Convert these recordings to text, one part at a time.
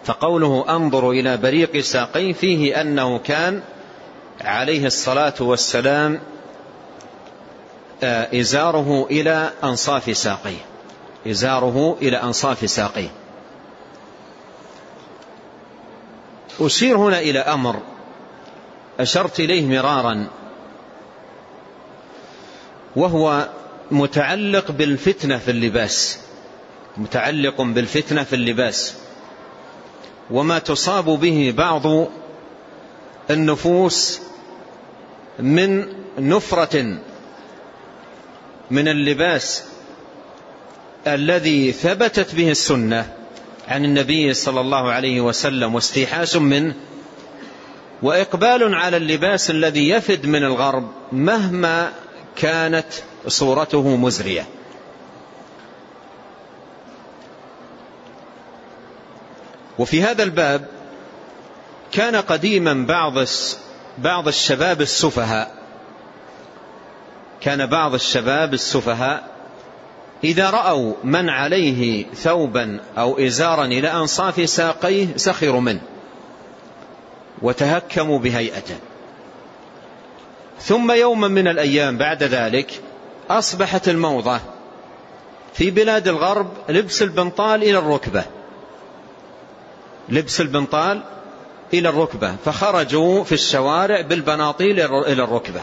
فقوله أنظر إلى بريق ساقيه فيه أنه كان عليه الصلاة والسلام إزاره إلى أنصاف ساقيه، إزاره إلى أنصاف ساقيه. أشير هنا إلى أمر أشرت إليه مرارا، وهو متعلق بالفتنة في اللباس، متعلق بالفتنة في اللباس وما تصاب به بعض النفوس من نفرة من اللباس الذي ثبتت به السنة عن النبي صلى الله عليه وسلم، واستيحاس منه، وإقبال على اللباس الذي يفد من الغرب مهما كانت صورته مزرية. وفي هذا الباب كان قديما بعض الشباب السفهاء، كان بعض الشباب السفهاء إذا رأوا من عليه ثوبا أو إزارا إلى أنصاف ساقيه سخروا منه وتهكموا بهيئته. ثم يوما من الأيام بعد ذلك أصبحت الموضة في بلاد الغرب لبس البنطال إلى الركبة، لبس البنطال إلى الركبة، فخرجوا في الشوارع بالبناطيل إلى الركبة،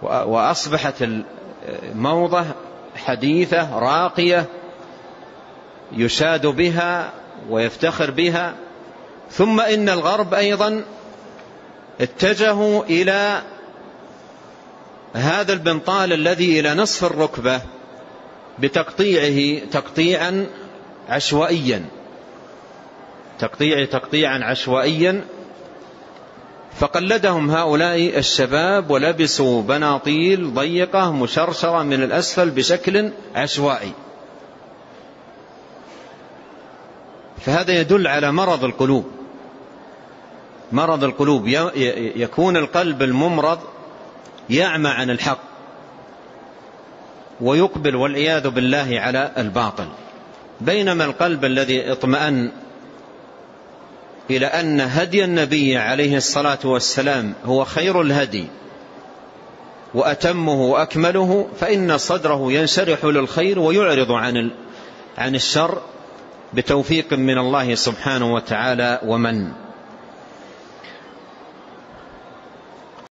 وأصبحت الموضة حديثة راقية يشاد بها ويفتخر بها. ثم إن الغرب أيضا اتجهوا إلى هذا البنطال الذي إلى نصف الركبة بتقطيعه تقطيعا عشوائيا، تقطيعا عشوائيا، فقلدهم هؤلاء الشباب ولبسوا بناطيل ضيقة مشرشرة من الأسفل بشكل عشوائي. فهذا يدل على مرض القلوب، مرض القلوب. يكون القلب الممرض يعمى عن الحق ويقبل والعياذ بالله على الباطل، بينما القلب الذي اطمأن إلى أن هدي النبي عليه الصلاة والسلام هو خير الهدي وأتمه وأكمله، فإن صدره ينشرح للخير ويعرض عن الشر بتوفيق من الله سبحانه وتعالى ومن